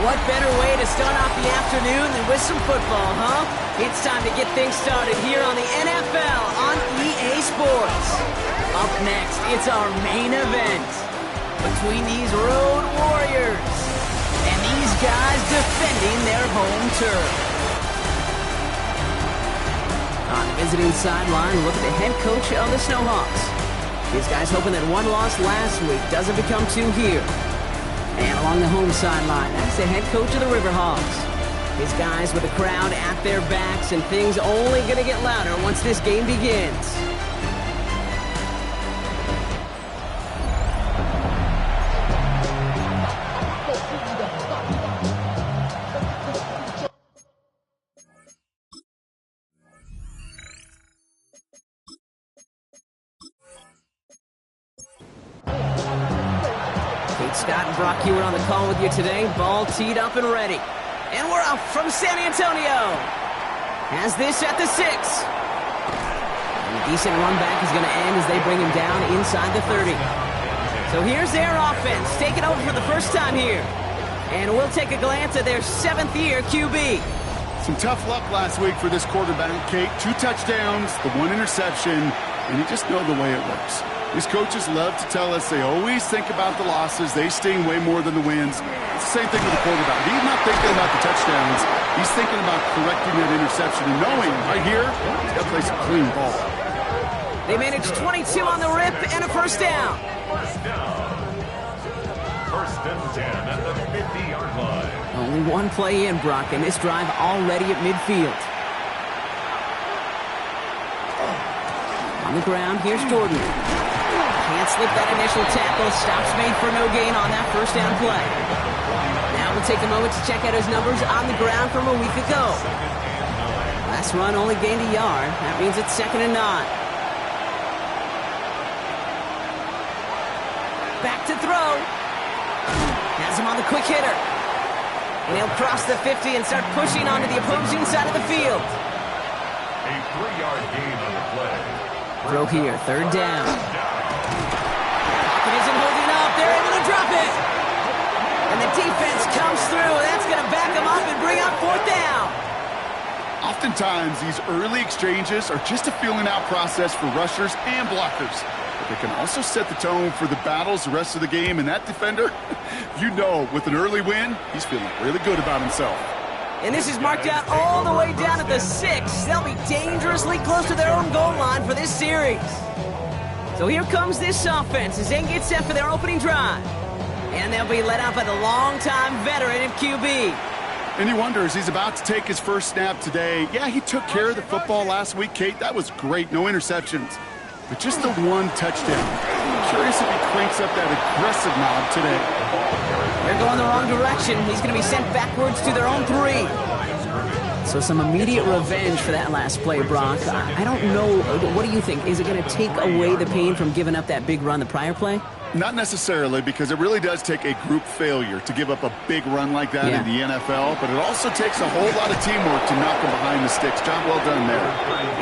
What better way to start off the afternoon than with some football, huh? It's time to get things started here on the NFL on EA Sports. Up next, it's our main event between these road warriors and these guys defending their home turf. On the visiting sideline, look at the head coach of the SnowHawks. These guys hoping that one loss last week doesn't become two here. And along the home sideline, that's the head coach of the Riverhogs. His guys with the crowd at their backs, and things only going to get louder once this game begins. Scott and Brock Hewitt on the call with you today. Ball teed up and ready. And we're off from San Antonio. Has this at the 6. And a decent run back is going to end as they bring him down inside the 30. So here's their offense, taking over for the first time here. And we'll take a glance at their 7th-year QB. Some tough luck last week for this quarterback, Kate. 2 touchdowns, the 1 interception, and you just know the way it works. These coaches love to tell us they always think about the losses. They sting way more than the wins. It's the same thing with the quarterback. He's not thinking about the touchdowns. He's thinking about correcting that interception and knowing right here, he's got to play some clean ball. They managed 22 on the rip and a first down. First and 10 at the 50-yard line. Only one play in, Brock, and this drive already at midfield. On the ground, here's Jordan. Can't slip that initial tackle. Stops made for no gain on that first down play. Now we'll take a moment to check out his numbers on the ground from a week ago. Last run only gained a yard. That means it's 2nd and 9. Back to throw. Has him on the quick hitter. And he'll cross the 50 and start pushing onto the opposing side of the field. A 3-yard gain on the play. Throw here, 3rd down. Pocket isn't holding up. They're able to drop it. And the defense comes through. That's going to back them up and bring up 4th down. Oftentimes, these early exchanges are just a feeling-out process for rushers and blockers. But they can also set the tone for the battles the rest of the game. And that defender, you know, with an early win, he's feeling really good about himself. And this is marked out all the way down at the 6. They'll be dangerously close to their own goal line for this series. So here comes this offense as they get set for their opening drive. And they'll be led out by the longtime veteran at QB. And he wonders, he's about to take his first snap today. Yeah, he took care of the football last week, Kate. That was great. No interceptions. But just the 1 touchdown. Curious if he cranks up that aggressive knob today. They're going the wrong direction. He's going to be sent backwards to their own 3. So some immediate revenge for that last play, Brock. I don't know. What do you think? Is it going to take away the pain from giving up that big run the prior play? Not necessarily, because it really does take a group failure to give up a big run like that in the NFL, but it also takes a whole lot of teamwork to knock him behind the sticks. Job well done there.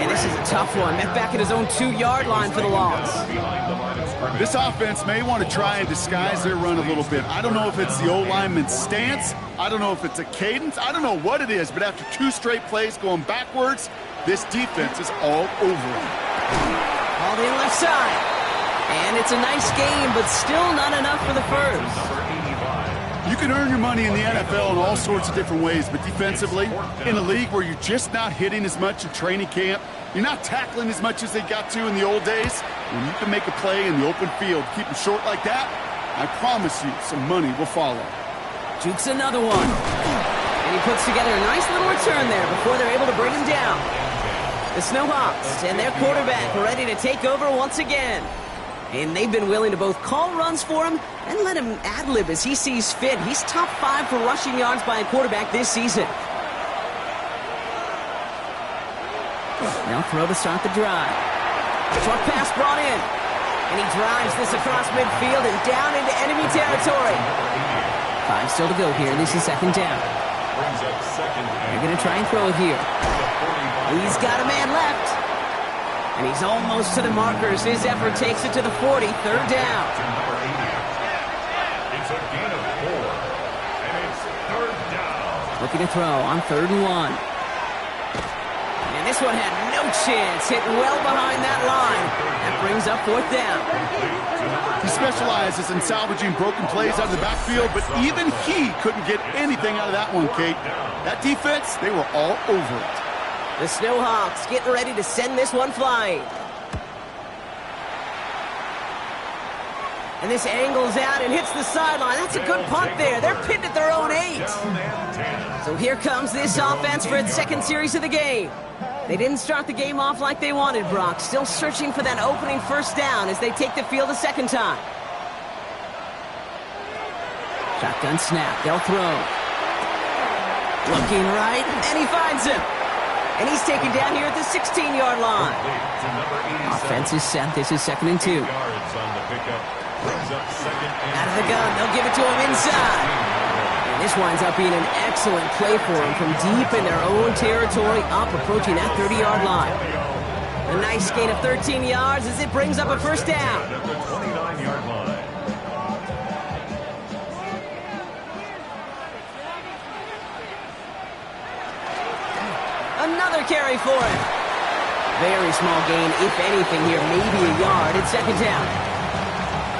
And this is a tough one. Met back at his own 2-yard line for the loss. This offense may want to try and disguise their run a little bit. I don't know if it's the O-lineman's stance. I don't know if it's a cadence. I don't know what it is, but after 2 straight plays going backwards, this defense is all over him. All in left side. And it's a nice game, but still not enough for the first. You can earn your money in the NFL in all sorts of different ways, but defensively, in a league where you're just not hitting as much in training camp, you're not tackling as much as they got to in the old days, when you can make a play in the open field, keep them short like that, I promise you some money will follow. Jukes another one. And he puts together a nice little return there before they're able to bring him down. The SnowHawks and their quarterback ready to take over once again. And they've been willing to both call runs for him and let him ad-lib as he sees fit. He's top 5 for rushing yards by a quarterback this season. They'll throw to start the drive. Short pass brought in. And he drives this across midfield and down into enemy territory. 5 still to go here. This is 2nd down. They're going to try and throw it here. He's got a man left. And he's almost to the markers. His effort takes it to the 40. 3rd down. It's a gain of 4. And it's 3rd Looking to throw on 3rd and 1. And this one had no chance. Hit well behind that line. That brings up 4th down. He specializes in salvaging broken plays out of the backfield, but even he couldn't get anything out of that one, Kate. That defense, they were all over it. The SnowHawks getting ready to send this one flying. And this angles out and hits the sideline. That's a good punt there. They're pinned at their own 8. So here comes this offense for its 2nd series of the game. They didn't start the game off like they wanted, Brock. Still searching for that opening 1st down as they take the field a 2nd time. Shotgun snap. They'll throw. Looking right, and he finds him. And he's taken down here at the 16-yard line. Offense is set. This is 2nd and 2. Out of the gun, they'll give it to him inside. And this winds up being an excellent play for him from deep in their own territory, up approaching that 30-yard line. A nice gain of 13 yards as it brings up a 1st down. Another carry for him. Very small gain, if anything here, maybe a yard. It's 2nd down.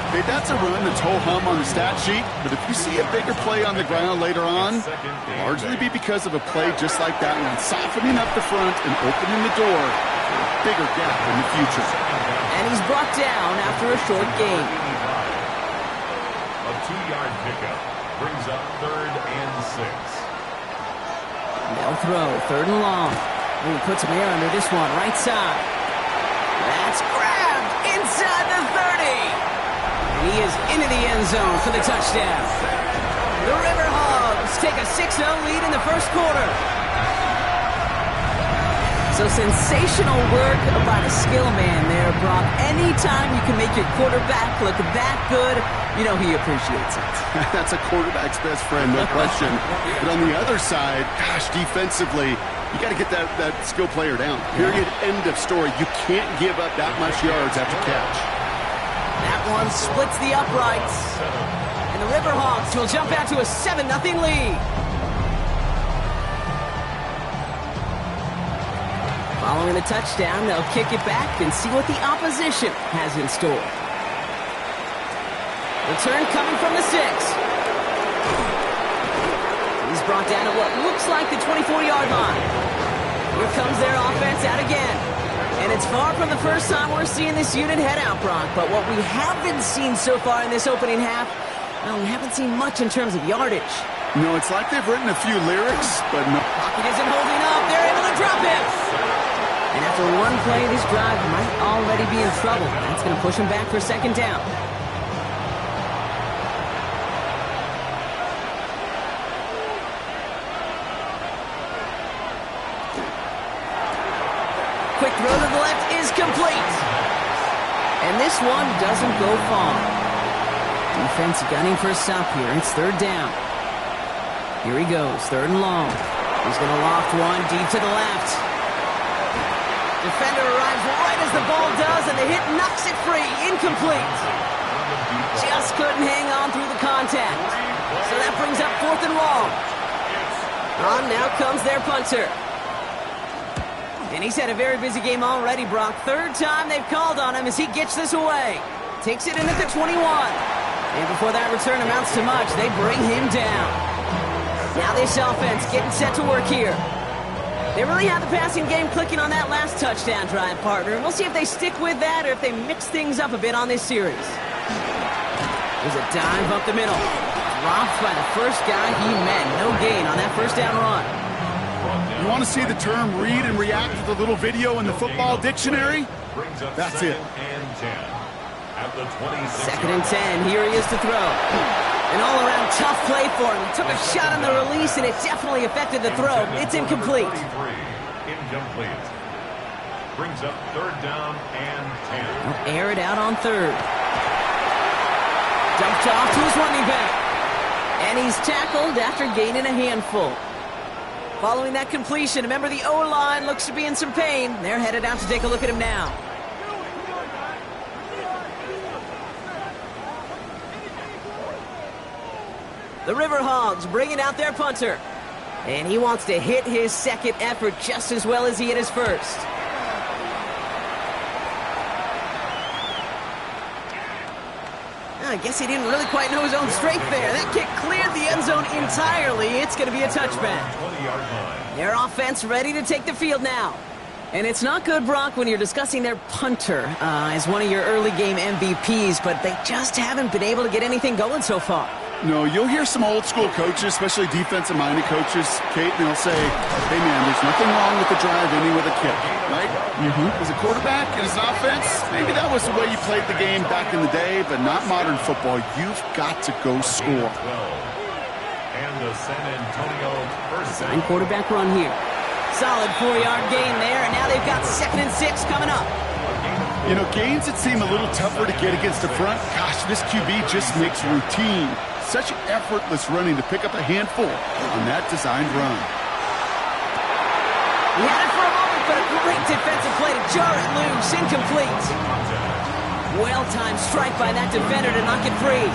Hey, that's a run that's ho-hum on the stat sheet, but if you see a bigger play on the ground later on, it'll largely be because of a play just like that one, softening up the front and opening the door for a bigger gap in the future. And he's brought down after a short gain. A 2-yard pickup brings up 3rd and 6. They'll throw, 3rd and long. Ooh, put some air under this one, right side. That's grabbed inside the 30. And he is into the end zone for the touchdown. The Riverhogs take a 6-0 lead in the 1st quarter. So sensational work by the skill man there, Brock. Anytime you can make your quarterback look that good, you know he appreciates it. That's a quarterback's best friend, no question. But on the other side, gosh, defensively, you got to get that skill player down. Period, end of story. You can't give up that much yards after catch. That one splits the uprights. And the Riverhogs will jump out to a 7-0 lead. Following the touchdown, they'll kick it back and see what the opposition has in store. Return coming from the 6. He's brought down at what looks like the 24-yard line. Here comes their offense out again. And it's far from the first time we're seeing this unit head out, Brock. But what we haven't seen so far in this opening half, well, we haven't seen much in terms of yardage. No, it's like they've written a few lyrics, but no. Pocket isn't holding up. They're able to drop him. And after one play, this drive might already be in trouble. That's going to push him back for 2nd down. Quick throw to the left is complete. And this one doesn't go far. Defense gunning for a stop here. It's 3rd down. Here he goes, 3rd and long. He's going to loft one deep to the left. Defender arrives right as the ball does, and the hit knocks it free. Incomplete. Just couldn't hang on through the contact. So that brings up 4th and long. On now comes their punter. And he's had a very busy game already, Brock. 3rd time they've called on him as he gets this away. Takes it in at the 21. And before that return amounts to much, they bring him down. Now this offense getting set to work here. They really have the passing game clicking on that last touchdown drive, partner. We'll see if they stick with that or if they mix things up a bit on this series. There's a dive up the middle. Dropped by the first guy he met. No gain on that 1st down run. You want to see the term read and react to the little video in the football dictionary? That's it. 2nd and 10. Here he is to throw. An all-around tough play for him. He took a shot on the release, and it definitely affected the throw. It's incomplete. Incomplete. Brings up 3rd down and 10. He'll air it out on 3rd. Dumped off to his running back. And he's tackled after gaining a handful. Following that completion, remember the O-line looks to be in some pain. They're headed out to take a look at him now. The Riverhogs bringing out their punter. And he wants to hit his second effort just as well as he hit his first. I guess he didn't really quite know his own strength there. That kick cleared the end zone entirely. It's going to be a touchback. Their offense ready to take the field now. And it's not good, Brock, when you're discussing their punter as one of your early game MVPs, but they just haven't been able to get anything going so far. No, you'll hear some old school coaches, especially defensive-minded coaches, Kate, and they'll say, hey, man, there's nothing wrong with the drive ending with a kick, right? As a quarterback and as an offense, maybe that was the way you played the game back in the day, but not modern football. You've got to go score. And the San Antonio first Design quarterback run here. Solid 4-yard gain there, and now they've got 2nd and 6 coming up. You know, gains that seem a little tougher to get against the front, gosh, this QB just makes routine. Such effortless running to pick up a handful on that designed run. He had it for a moment, but a great defensive play to jar it loose, incomplete. Well-timed strike by that defender to knock it free.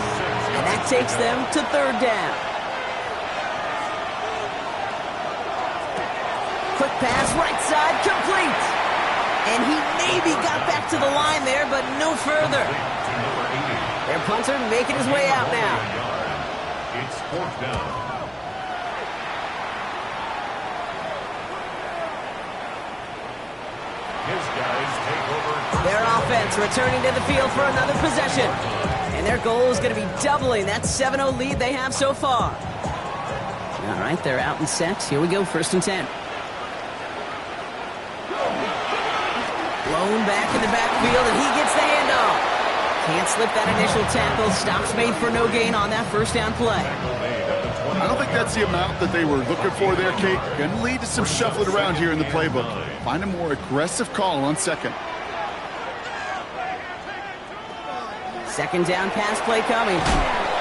And that takes them to 3rd down. Quick pass, right side, complete. And he maybe got back to the line there, but no further. Their punter making his way out now. It's 4th down. His guys take over. Their offense returning to the field for another possession. And their goal is going to be doubling that 7-0 lead they have so far. All right, they're out and set. Here we go, 1st and 10. Blown back in the backfield, and he gets the handoff. Can't slip that initial tackle. Stops made for no gain on that 1st down play. I don't think that's the amount that they were looking for there, Kate. Going to lead to some shuffling around here in the playbook. Find a more aggressive call on 2nd. 2nd down pass play coming.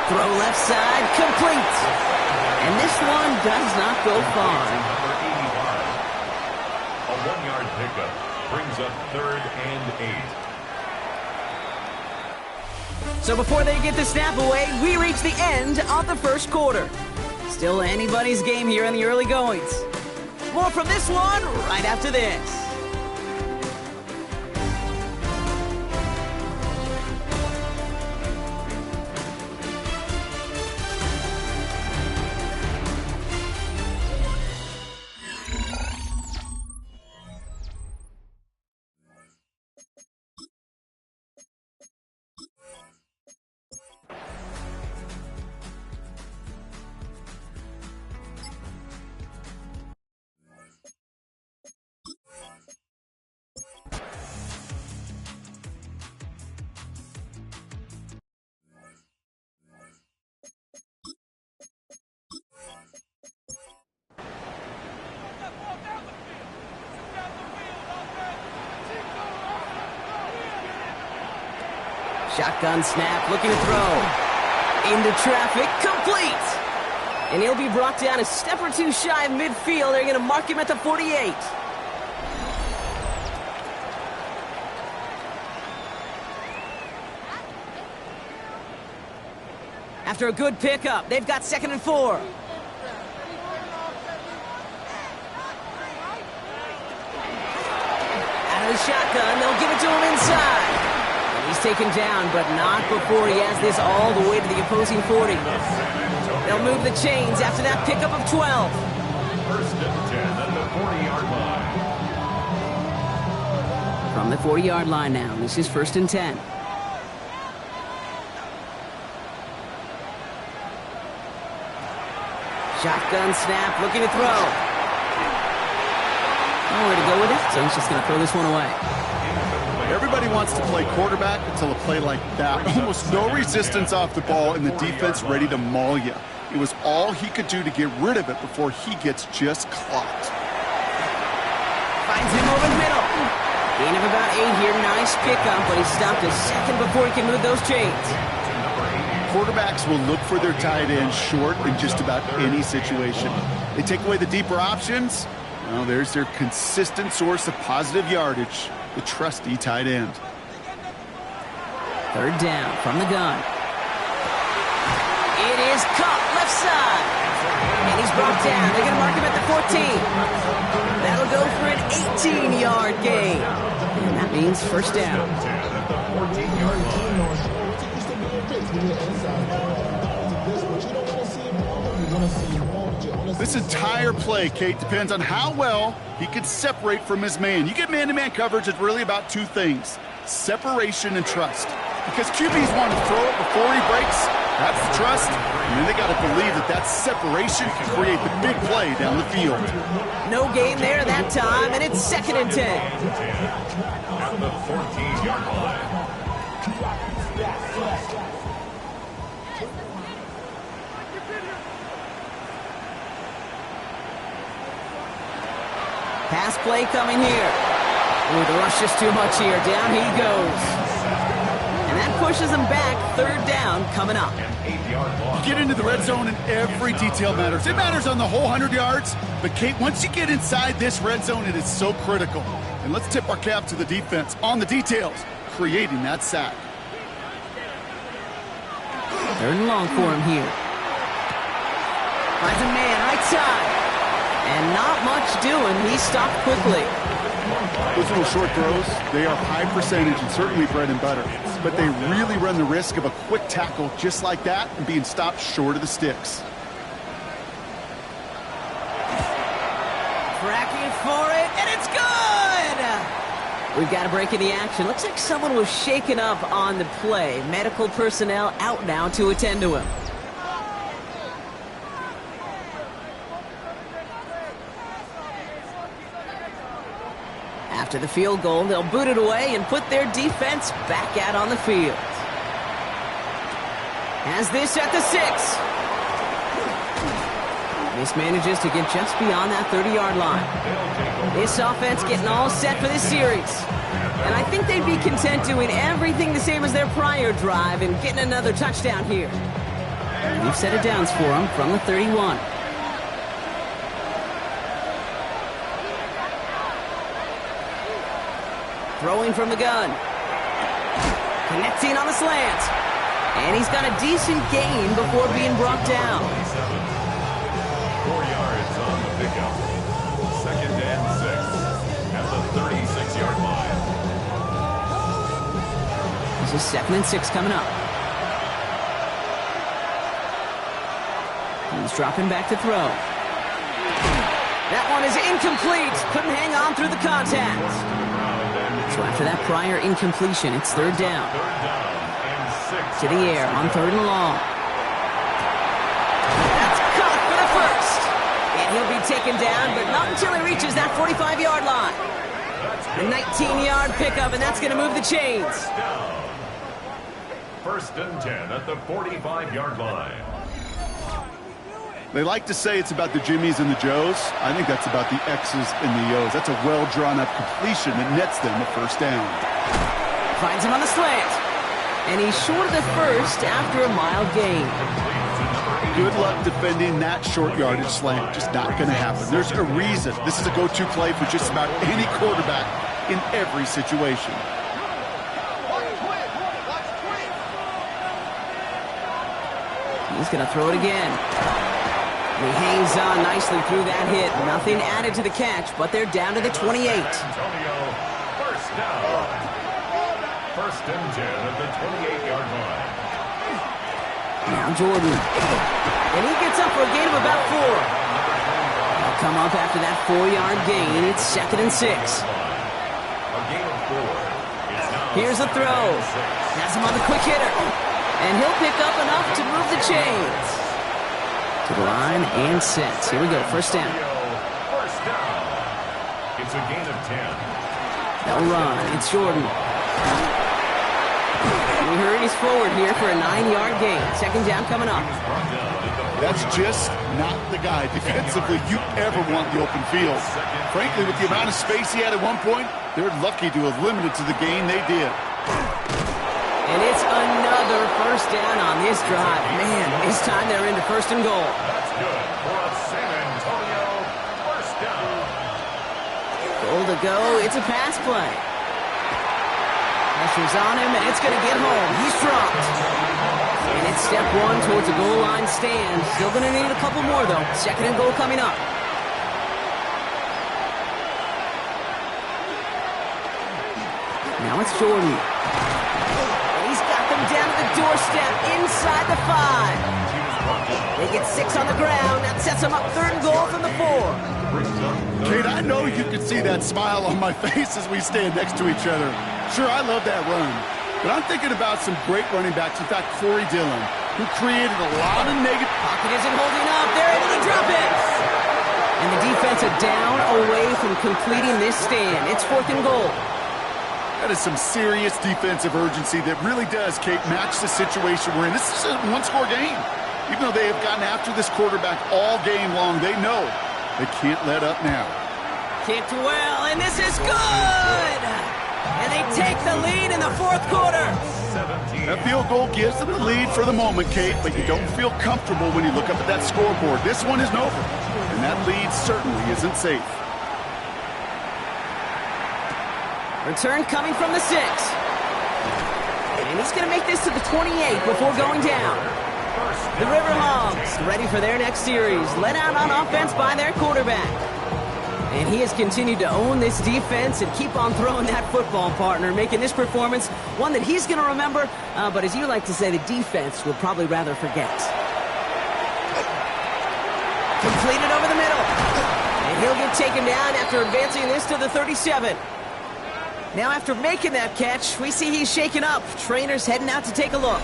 Throw left side, complete. And this one does not go far. A 1-yard pickup brings up 3rd and 8. So before they get the snap away, we reach the end of the 1st quarter. Still anybody's game here in the early goings. More from this one right after this. Shotgun snap, looking to throw. Into traffic, complete! And he'll be brought down a step or two shy of midfield. They're going to mark him at the 48. After a good pickup, they've got 2nd and 4. Out of the shotgun, they'll give it to him inside. And he's taken down, but not before he has this all the way to the opposing 40. They'll move the chains after that pickup of 12. 1st and 10 at the 40-yard line. From the 40-yard line now, this is 1st and 10. Shotgun snap, looking to throw. Nowhere to go with it, so he's just going to throw this one away. Everybody wants to play quarterback until a play like that. Almost no resistance off the ball and the defense ready to maul you. It was all he could do to get rid of it before he gets just clocked. Finds him over the middle. Gain of about 8 here. Nice pickup, but he stopped a second before he can move those chains. Quarterbacks will look for their tight end short in just about any situation. They take away the deeper options. Well, there's their consistent source of positive yardage, the trusty tight end. 3rd down from the gun. It is caught left side. And he's brought down. They're going to mark him at the 14. That'll go for an 18-yard gain. And that means first down. At the 14-yard line. This entire play, Kate, depends on how well he can separate from his man. You get man-to-man coverage, it's really about two things: separation and trust. Because QBs want to throw it before he breaks. That's the trust. And then they got to believe that that separation can create the big play down the field. No gain there that time, and it's 2nd and 10. At the 14-yard line. Pass play coming here. Ooh, the rush just too much here. Down he goes. And that pushes him back. 3rd down coming up. Get into the red zone and every detail matters. It matters on the whole 100 yards. But, Kate, once you get inside this red zone, it is so critical. And let's tip our cap to the defense on the details, creating that sack. 3rd and long for him here. Finds a man, right side. And not much doing. He stopped quickly. Those little short throws, they are high percentage and certainly bread and butter. But they really run the risk of a quick tackle just like that and being stopped short of the sticks. Tracking for it, and it's good! We've got a break in the action. Looks like someone was shaken up on the play. Medical personnel out now to attend to him. After the field goal, they'll boot it away and put their defense back out on the field. Has this at the 6. This manages to get just beyond that 30-yard line. This offense getting all set for this series. And I think they'd be content doing everything the same as their prior drive and getting another touchdown here. We've set it downs for them from the 31. Throwing from the gun. Connecting on the slant. And he's got a decent gain before being brought down. 4 yards on the pickup. 2nd and 6 at the 36-yard line. This is 2nd and 6 coming up. He's dropping back to throw. That one is incomplete. Couldn't hang on through the contact. So after that prior incompletion, it's 3rd down. 3rd down and 6. To the air on 3rd and long. That's caught for the first. And he'll be taken down, but not until he reaches that 45-yard line. A 19-yard pickup, and that's going to move the chains. 1st and 10 at the 45-yard line. They like to say it's about the Jimmies and the Joes. I think that's about the X's and the O's. That's a well-drawn-up completion that nets them a 1st down. Finds him on the slant. And he's short of the first after a mild gain. Good luck defending that short yardage slant. Just not going to happen. There's a reason. This is a go-to play for just about any quarterback in every situation. He's going to throw it again. And he hangs on nicely through that hit. Nothing added to the catch, but they're down to the 28. Antonio, 1st down. 1st and 10 at the 28-yard line. Now Jordan. And he gets up for a gain of about 4. They'll come up after that 4-yard gain. It's 2nd and 6. A gain of 4. Here's a throw. Has him on the quick hitter. And he'll pick up enough to move the chains. To the line and sets. Here we go. 1st down. 1st down. It's a gain of 10. They'll run. It's Jordan. We hurries forward here for a 9-yard gain. 2nd down coming up. That's just not the guy defensively you ever want the open field. Frankly, with the amount of space he had at one point, they're lucky to have limited to the gain they did. And it's another 1st down on this drive. Man, this time they're into 1st and goal. That's good for a San Antonio 1st down. Goal to go. It's a pass play. Pressure's on him, and it's going to get home. He's dropped. And it's step one towards a goal line stand. Still going to need a couple more, though. Second and goal coming up. Now it's Jordan. And he's got them down to the doorstep inside the 5. They get 6 on the ground. That sets them up third and goal from the 4. Kate, I know you can see that smile on my face as we stand next to each other. Sure, I love that run. But I'm thinking about some great running backs. In fact, Corey Dillon, who created a lot of negative... Pocket isn't holding up. They're able to drop it. And the defense are down away from completing this stand. It's fourth and goal. That is some serious defensive urgency that really does, Kate, match the situation we're in. This is a one-score game. Even though they have gotten after this quarterback all game long, they know they can't let up now. Kicked well, and this is good! And they take the lead in the fourth quarter. That field goal gives them the lead for the moment, Kate, but you don't feel comfortable when you look up at that scoreboard. This one isn't over, and that lead certainly isn't safe. Return coming from the 6. And he's going to make this to the 28 before going down. The Riverhogs ready for their next series, led out on offense by their quarterback. And he has continued to own this defense and keep on throwing that football, partner, making this performance one that he's going to remember, but as you like to say, the defense would probably rather forget. Completed over the middle. And he'll get taken down after advancing this to the 37. Now after making that catch, we see he's shaken up. Trainer's heading out to take a look.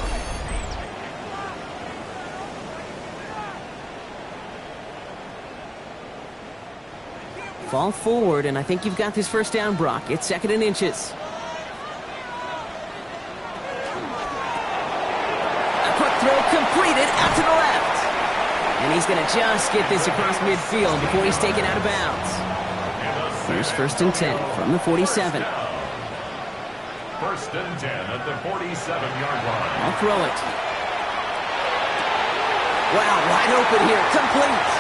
Fall forward, and I think you've got this first down, Brock. It's second and inches. A quick throw completed out to the left. And he's going to just get this across midfield before he's taken out of bounds. Here's first and 10 from the 47. First and 10 at the 47-yard line. I'll throw it. Wow, wide open here. Complete.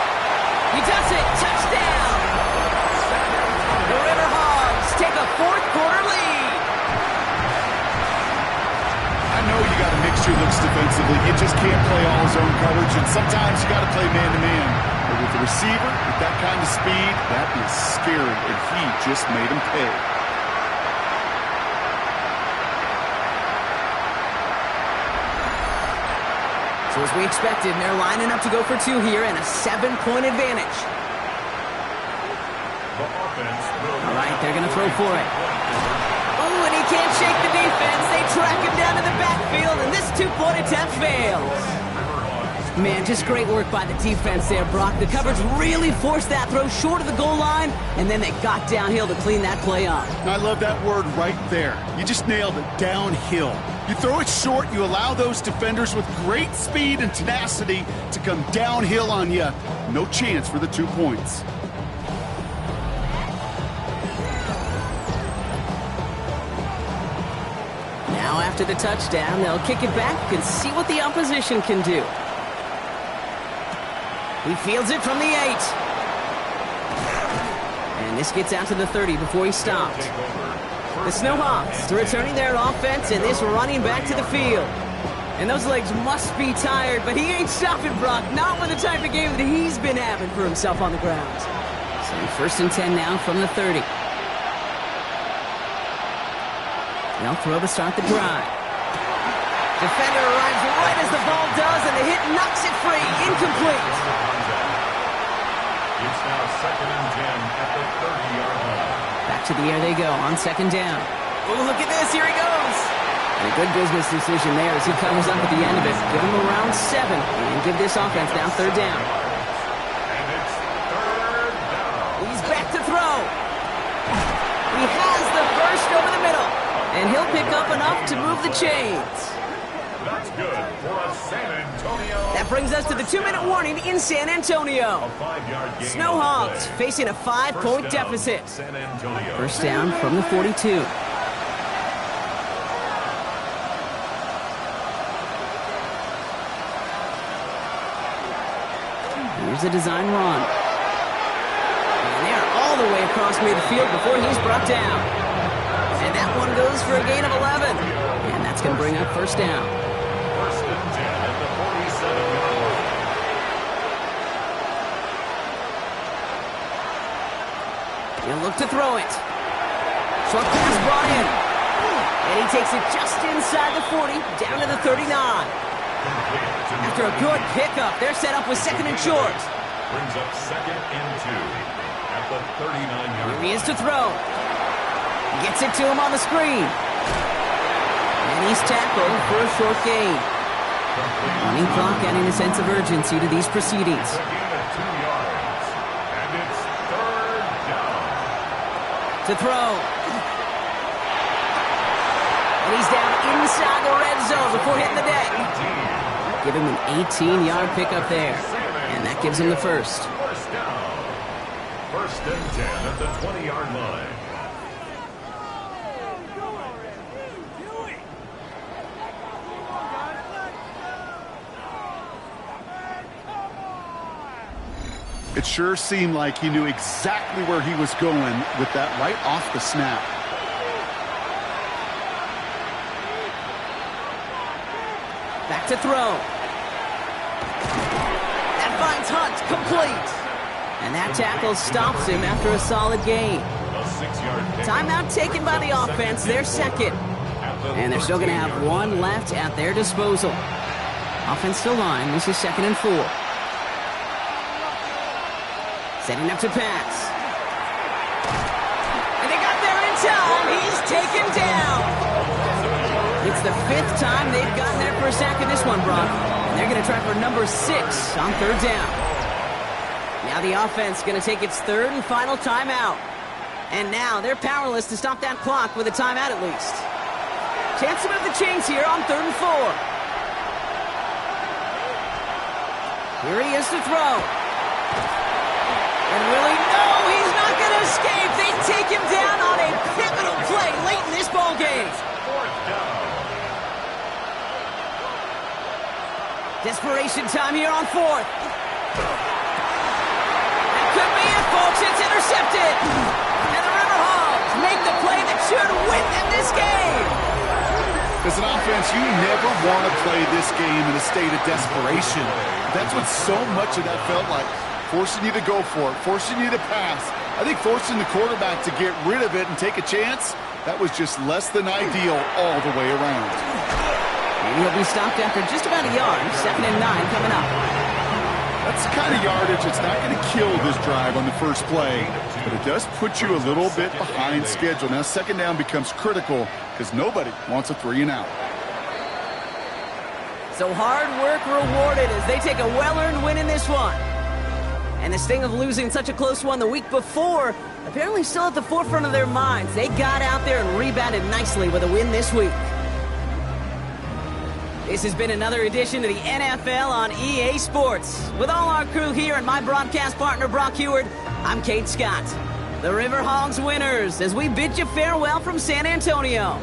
He does it. Touchdown. The Riverhogs take a fourth quarter lead. I know you got to mix your looks defensively. You just can't play all zone coverage, and sometimes you got to play man-to-man. But with the receiver, with that kind of speed, that is scary, and he just made him pay. So as we expected, they're lining up to go for 2 here and a 7-point advantage. All right, they're going to throw for it. Oh, and he can't shake the defense. They track him down to the backfield, and this 2-point attempt fails. Man, just great work by the defense there, Brock. The coverage really forced that throw short of the goal line, and then they got downhill to clean that play up. I love that word right there. You just nailed it, downhill. You throw it short, you allow those defenders with great speed and tenacity to come downhill on you. No chance for the 2 points. Now after the touchdown, they'll kick it back and see what the opposition can do. He fields it from the 8. And this gets out to the 30 before he stopped. The SnowHawks returning their offense and this running back to the field. And those legs must be tired, but he ain't stopping, Brock. Not with the type of game that he's been having for himself on the ground. So first and 10 now from the 30. They'll throw to start the drive. Defender arrives right as the ball does, and the hit knocks it free. Incomplete. It's now second and 10 at the 30-yard line. Back to the air they go on second down. Oh, look at this. Here he goes. And a good business decision there as he covers up at the end of it. Give him around 7 and give this offense now third down. And it's third down. He's back to throw. He has the first over the middle. And he'll pick up enough to move the chains. That's good for a San Antonio. That brings us to the 2-minute warning in San Antonio. A 5-yard gain. SnowHawks facing a 5-point deficit. San Antonio. First down from the 42. Here's a design run. And they're all the way across midfield before he's brought down. And that one goes for a gain of 11. And that's going to bring up first down. First and 10 look to throw it. Short pass brought in. And he takes it just inside the 40, down to the 39. After a good pickup, they're set up with second and short. Brings up second and 2 at the 39-yard line. Here he is to throw. Gets it to him on the screen. And he's tackled for a short gain. Running clock adding a sense of urgency to these proceedings. A gain of 2 yards. And it's third down. To throw. And he's down inside the red zone before hitting the deck. Give him an 18-yard pickup there. And that gives him the first. First down. First and 10 at the 20-yard line. It sure seemed like he knew exactly where he was going with that right off the snap. Back to throw. That finds Hunt, complete. And that tackle stops him after a solid gain. A 6-yard pick. Timeout taken by the offense, their second. And they're still going to have one left at their disposal. Offensive line, this is second and 4. Setting up to pass. And they got there in time. He's taken down. It's the 5th time they've gotten there for a sack in this one, Brock. And they're going to try for number 6 on third down. Now the offense going to take its third and final timeout. And now they're powerless to stop that clock with a timeout at least. Chance to move the chains here on third and 4. Here he is to throw. And really, no, he's not going to escape. They take him down on a pivotal play late in this ball game. Fourth down. Desperation time here on 4th. That could be it, folks. It's intercepted. And the Riverhogs make the play that should win them this game. As an offense, you never want to play this game in a state of desperation. That's what so much of that felt like. Forcing you to go for it, forcing you to pass. I think forcing the quarterback to get rid of it and take a chance, that was just less than ideal all the way around. And he'll be stopped after just about a yard. 2nd and 9 coming up. That's the kind of yardage that's not going to kill this drive on the first play, but it does put you a little bit behind schedule. Now, second down becomes critical because nobody wants a 3 and out. So hard work rewarded as they take a well-earned win in this one. And the sting of losing such a close one the week before, apparently still at the forefront of their minds. They got out there and rebounded nicely with a win this week. This has been another edition of the NFL on EA Sports. With all our crew here and my broadcast partner, Brock Heward, I'm Kate Scott. The Riverhogs winners as we bid you farewell from San Antonio.